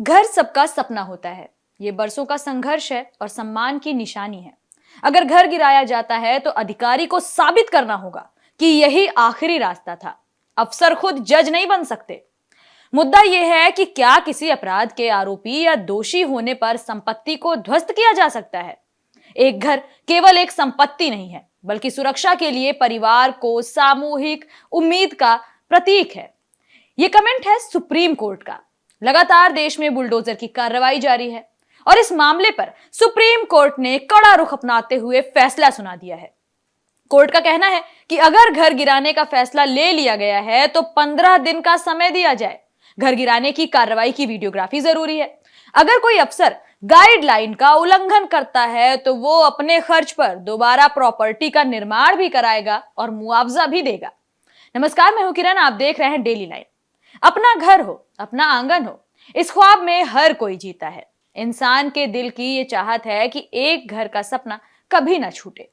घर सबका सपना होता है। ये बरसों का संघर्ष है और सम्मान की निशानी है। अगर घर गिराया जाता है तो अधिकारी को साबित करना होगा कि यही आखिरी रास्ता था। अफसर खुद जज नहीं बन सकते। मुद्दा यह है कि क्या किसी अपराध के आरोपी या दोषी होने पर संपत्ति को ध्वस्त किया जा सकता है। एक घर केवल एक संपत्ति नहीं है, बल्कि सुरक्षा के लिए परिवार को सामूहिक उम्मीद का प्रतीक है। यह कमेंट है सुप्रीम कोर्ट का। लगातार देश में बुलडोजर की कार्रवाई जारी है और इस मामले पर सुप्रीम कोर्ट ने कड़ा रुख अपनाते हुए फैसला सुना दिया है। कोर्ट का कहना है कि अगर घर गिराने का फैसला ले लिया गया है तो 15 दिन का समय दिया जाए। घर गिराने की कार्रवाई की वीडियोग्राफी जरूरी है। अगर कोई अफसर गाइडलाइन का उल्लंघन करता है तो वो अपने खर्च पर दोबारा प्रॉपर्टी का निर्माण भी कराएगा और मुआवजा भी देगा। नमस्कार, मैं हूं किरण, आप देख रहे हैं डेली लाइन। अपना घर हो, अपना आंगन हो, इस ख्वाब में हर कोई जीता है। इंसान के दिल की ये चाहत है कि एक घर का सपना कभी ना छूटे।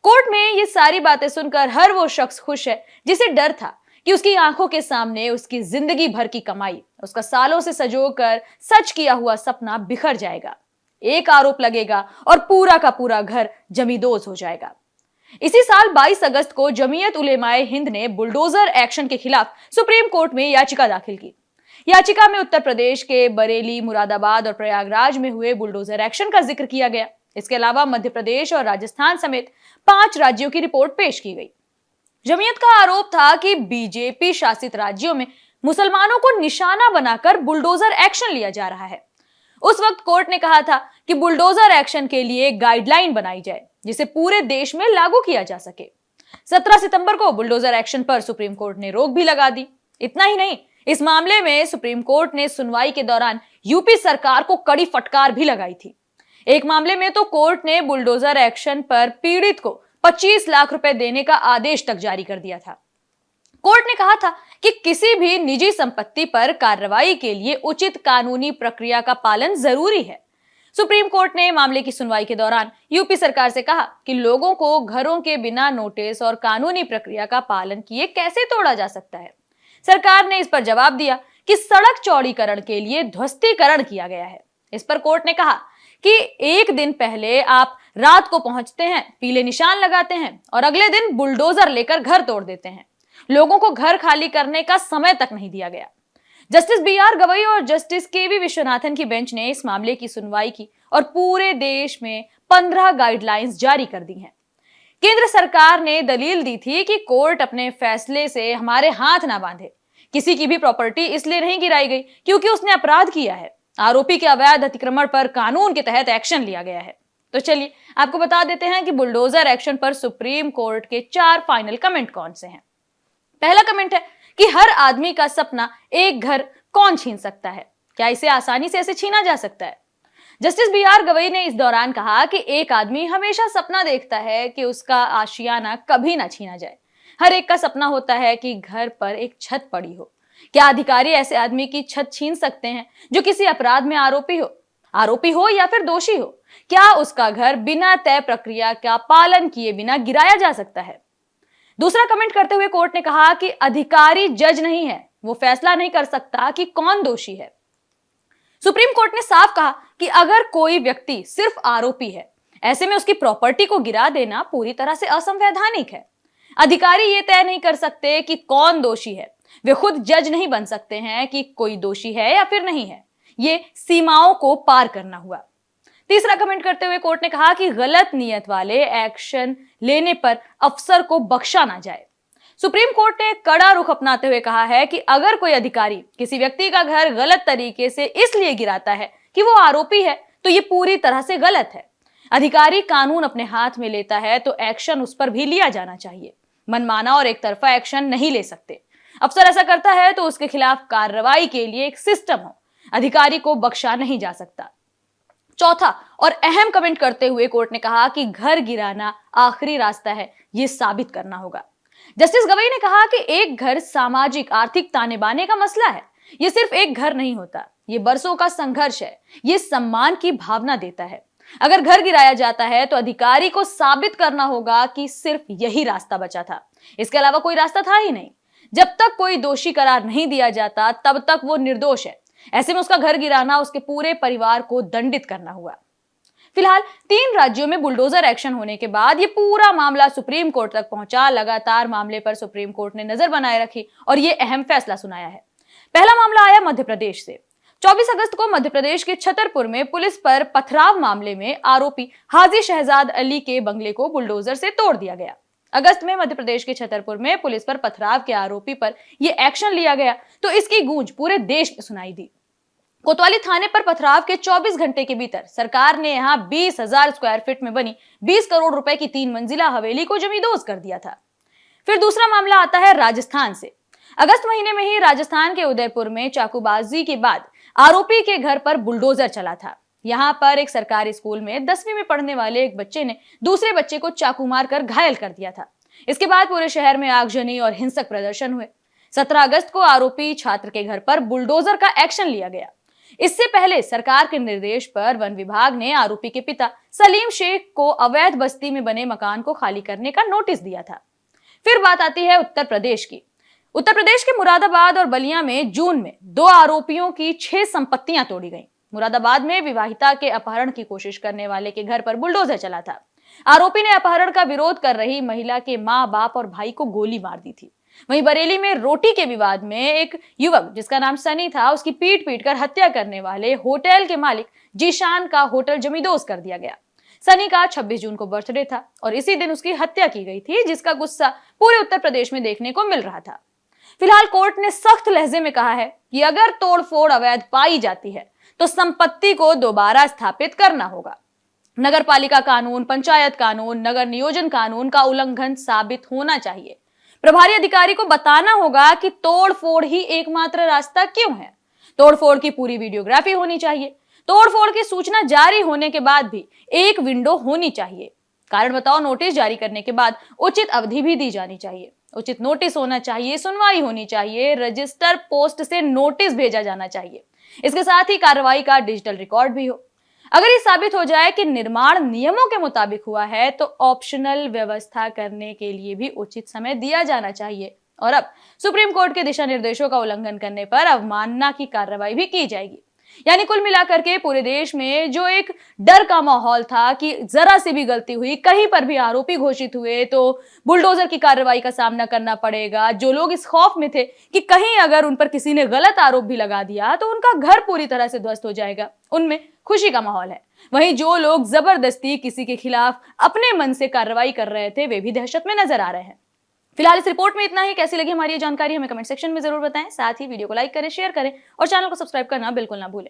कोर्ट में ये सारी बातें सुनकर हर वो शख्स खुश है जिसे डर था कि उसकी आंखों के सामने उसकी जिंदगी भर की कमाई, उसका सालों से संजोकर सच किया हुआ सपना बिखर जाएगा। एक आरोप लगेगा और पूरा का पूरा घर जमींदोज हो जाएगा। इसी साल 22 अगस्त को जमीयत उलेमाए हिंद ने बुलडोजर एक्शन के खिलाफ सुप्रीम कोर्ट में याचिका दाखिल की। याचिका में उत्तर प्रदेश के बरेली, मुरादाबाद और प्रयागराज में हुए बुलडोजर एक्शन का जिक्र किया गया। इसके अलावा मध्य प्रदेश और राजस्थान समेत 5 राज्यों की रिपोर्ट पेश की गई। जमीयत का आरोप था कि बीजेपी शासित राज्यों में मुसलमानों को निशाना बनाकर बुलडोजर एक्शन लिया जा रहा है। उस वक्त कोर्ट ने कहा था कि बुलडोजर एक्शन के लिए गाइडलाइन बनाई जाए जिसे पूरे देश में लागू किया जा सके। 17 सितंबर को बुलडोजर एक्शन पर सुप्रीम कोर्ट ने रोक भी लगा दी। इतना ही नहीं, इस मामले में सुप्रीम कोर्ट ने सुनवाई के दौरान यूपी सरकार को कड़ी फटकार भी लगाई थी। एक मामले में तो कोर्ट ने बुलडोजर एक्शन पर पीड़ित को 25 लाख रुपए देने का आदेश तक जारी कर दिया था। कोर्ट ने कहा था कि किसी भी निजी संपत्ति पर कार्रवाई के लिए उचित कानूनी प्रक्रिया का पालन जरूरी है। सुप्रीम कोर्ट ने मामले की सुनवाई के दौरान यूपी सरकार से कहा कि लोगों को घरों के बिना नोटिस और कानूनी प्रक्रिया का पालन किए कैसे तोड़ा जा सकता है। सरकार ने इस पर जवाब दिया कि सड़क चौड़ीकरण के लिए ध्वस्तीकरण किया गया है। इस पर कोर्ट ने कहा कि एक दिन पहले आप रात को पहुंचते हैं, पीले निशान लगाते हैं और अगले दिन बुलडोजर लेकर घर तोड़ देते हैं। लोगों को घर खाली करने का समय तक नहीं दिया गया। जस्टिस BR गवई और जस्टिस KV विश्वनाथन की बेंच ने इस मामले की सुनवाई की और पूरे देश में 15 गाइडलाइंस जारी कर दी हैं। केंद्र सरकार ने दलील दी थी कि कोर्ट अपने फैसले से हमारे हाथ ना बांधे। किसी की भी प्रॉपर्टी इसलिए नहीं गिराई गई क्योंकि उसने अपराध किया है। आरोपी के अवैध अतिक्रमण पर कानून के तहत एक्शन लिया गया है। तो चलिए आपको बता देते हैं कि बुलडोजर एक्शन पर सुप्रीम कोर्ट के 4 फाइनल कमेंट कौन से हैं। पहला कमेंट है कि हर आदमी का सपना एक घर कौन छीन सकता है? क्या इसे आसानी से ऐसे छीना जा सकता है? जस्टिस BR गवई ने इस दौरान कहा कि एक आदमी हमेशा सपना देखता है कि उसका आशियाना कभी ना छीना जाए। हर एक का सपना होता है कि घर पर एक छत पड़ी हो। क्या अधिकारी ऐसे आदमी की छत छीन सकते हैं जो किसी अपराध में आरोपी हो या फिर दोषी हो? क्या उसका घर बिना तय प्रक्रिया का पालन किए बिना गिराया जा सकता है? दूसरा कमेंट करते हुए कोर्ट ने कहा कि अधिकारी जज नहीं है, वो फैसला नहीं कर सकता कि कौन दोषी है। सुप्रीम कोर्ट ने साफ कहा कि अगर कोई व्यक्ति सिर्फ आरोपी है, ऐसे में उसकी प्रॉपर्टी को गिरा देना पूरी तरह से असंवैधानिक है। अधिकारी ये तय नहीं कर सकते कि कौन दोषी है। वे खुद जज नहीं बन सकते हैं कि कोई दोषी है या फिर नहीं है। ये सीमाओं को पार करना हुआ। तीसरा कमेंट करते हुए कोर्ट ने कहा कि गलत नियत वाले एक्शन लेने पर अफसर को बख्शा ना जाए। सुप्रीम कोर्ट ने कड़ा रुख अपनाते हुए कहा है कि अगर कोई अधिकारी किसी व्यक्ति का घर गलत तरीके से इसलिए गिराता है कि वो आरोपी है तो ये पूरी तरह से गलत है। अधिकारी कानून अपने हाथ में लेता है तो एक्शन उस पर भी लिया जाना चाहिए। मनमाना और एक तरफा एक्शन नहीं ले सकते। अफसर ऐसा करता है तो उसके खिलाफ कार्रवाई के लिए एक सिस्टम हो। अधिकारी को बख्शा नहीं जा सकता। चौथा और अहम कमेंट करते हुए कोर्ट ने कहा कि घर गिराना आखिरी रास्ता है, यह साबित करना होगा। जस्टिस गवई ने कहा कि एक घर सामाजिक आर्थिक ताने बाने का मसला है। यह सिर्फ एक घर नहीं होता, यह बरसों का संघर्ष है। यह सम्मान की भावना देता है। अगर घर गिराया जाता है तो अधिकारी को साबित करना होगा कि सिर्फ यही रास्ता बचा था, इसके अलावा कोई रास्ता था ही नहीं। जब तक कोई दोषी करार नहीं दिया जाता तब तक वो निर्दोष है। ऐसे में उसका घर गिराना, उसके पूरे परिवार को दंडित करना हुआ। फिलहाल 3 राज्यों में बुलडोजर एक्शन होने के बाद ये पूरा मामला सुप्रीम कोर्ट तक पहुंचा। लगातार मामले पर सुप्रीम कोर्ट ने नजर बनाए रखी और ये अहम फैसला सुनाया है। पहला मामला आया मध्य प्रदेश से। 24 अगस्त को मध्य प्रदेश के छतरपुर में पुलिस पर पथराव मामले में आरोपी हाजी शहजाद अली के बंगले को बुलडोजर से तोड़ दिया गया। अगस्त में मध्य प्रदेश के छतरपुर में पुलिस पर पथराव के आरोपी पर यह एक्शन लिया गया तो इसकी गूंज पूरे देश में सुनाई दी। कोतवाली थाने पर पथराव के 24 घंटे के भीतर सरकार ने यहां 20,000 स्क्वायर फीट में बनी 20 करोड़ रुपए की 3 मंजिला हवेली को जमींदोज कर दिया था। फिर दूसरा मामला आता है राजस्थान से। अगस्त महीने में ही राजस्थान के उदयपुर में चाकूबाजी के बाद आरोपी के घर पर बुलडोजर चला था। यहां पर एक सरकारी स्कूल में 10वीं में पढ़ने वाले एक बच्चे ने दूसरे बच्चे को चाकू मारकर घायल कर दिया था। इसके बाद पूरे शहर में आगजनी और हिंसक प्रदर्शन हुए। 17 अगस्त को आरोपी छात्र के घर पर बुलडोजर का एक्शन लिया गया। इससे पहले सरकार के निर्देश पर वन विभाग ने आरोपी के पिता सलीम शेख को अवैध बस्ती में बने मकान को खाली करने का नोटिस दिया था। फिर बात आती है उत्तर प्रदेश की। उत्तर प्रदेश के मुरादाबाद और बलिया में जून में 2 आरोपियों की 6 संपत्तियां तोड़ी गईं। मुरादाबाद में विवाहिता के अपहरण की कोशिश करने वाले के घर पर बुलडोजर चला था। आरोपी ने अपहरण का विरोध कर रही महिला के मां, बाप और भाई को गोली मार दी थी। वहीं बरेली में रोटी के विवाद में एक युवक जिसका नाम सनी था, उसकी पीट कर हत्या करने वाले होटल के मालिक जीशान का होटल जमींदोज कर दिया गया। सनी का 26 जून को बर्थडे था और इसी दिन उसकी हत्या की गई थी, जिसका गुस्सा पूरे उत्तर प्रदेश में देखने को मिल रहा था। फिलहाल कोर्ट ने सख्त लहजे में कहा है कि अगर तोड़फोड़ अवैध पाई जाती है तो संपत्ति को दोबारा स्थापित करना होगा। नगर पालिका कानून, पंचायत कानून, नगर नियोजन कानून का उल्लंघन साबित होना चाहिए। प्रभारी अधिकारी को बताना होगा कि तोड़फोड़ ही एकमात्र रास्ता क्यों है। तोड़फोड़ की पूरी वीडियोग्राफी होनी चाहिए। तोड़फोड़ की सूचना जारी होने के बाद भी एक विंडो होनी चाहिए। कारण बताओ नोटिस जारी करने के बाद उचित अवधि भी दी जानी चाहिए। उचित नोटिस होना चाहिए, सुनवाई होनी चाहिए, रजिस्टर पोस्ट से नोटिस भेजा जाना चाहिए। इसके साथ ही कार्रवाई का डिजिटल रिकॉर्ड भी हो। अगर ये साबित हो जाए कि निर्माण नियमों के मुताबिक हुआ है तो ऑप्शनल व्यवस्था करने के लिए भी उचित समय दिया जाना चाहिए। और अब सुप्रीम कोर्ट के दिशा निर्देशों का उल्लंघन करने पर अवमानना की कार्रवाई भी की जाएगी। यानी कुल मिलाकर के पूरे देश में जो एक डर का माहौल था कि जरा सी भी गलती हुई, कहीं पर भी आरोपी घोषित हुए तो बुलडोजर की कार्रवाई का सामना करना पड़ेगा। जो लोग इस खौफ में थे कि कहीं अगर उन पर किसी ने गलत आरोप भी लगा दिया तो उनका घर पूरी तरह से ध्वस्त हो जाएगा, उनमें खुशी का माहौल है। वहीं जो लोग जबरदस्ती किसी के खिलाफ अपने मन से कार्रवाई कर रहे थे वे भी दहशत में नजर आ रहे हैं। फिलहाल इस रिपोर्ट में इतना ही। कैसी लगी हमारी ये जानकारी हमें कमेंट सेक्शन में जरूर बताएं। साथ ही वीडियो को लाइक करें, शेयर करें और चैनल को सब्सक्राइब करना बिल्कुल ना भूलें।